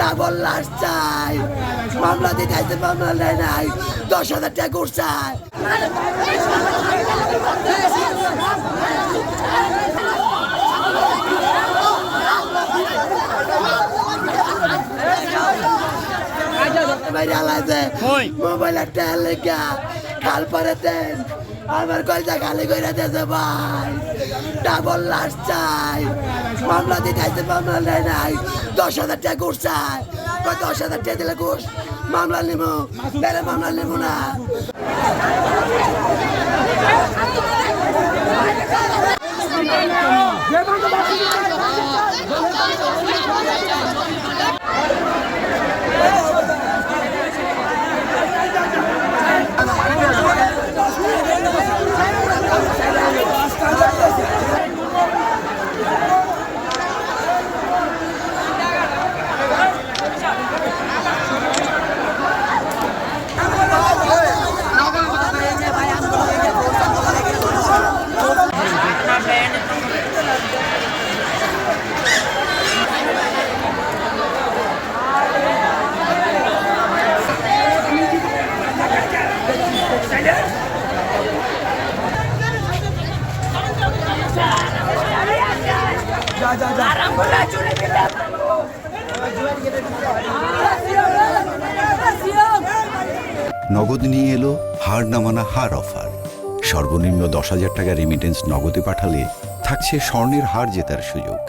Double লাশ চাই, মামলা দিতে আইতে মামলা নেয় নাই, 10,000 টাকা ঘুষ চাই। মোবাইল একটা লেগা খাল পারে দেন, আমার কয়টা খালি করে দিয়েছে ভাই। ডাবল লাশ চাই, মামলা দিতে আইতে মামলা নেয় নাই, 10,000 টাকা ঘুষ চাই। 10,000 টাকা দিলে ঘুষ মামলা নিব, তাহলে মামলা নিব না। নগদ নিয়ে এলো হার না মানা হার অফার। সর্বনিম্ন 10,000 টাকা রেমিটেন্স নগদে পাঠালে থাকছে স্বর্ণের হার জেতার সুযোগ।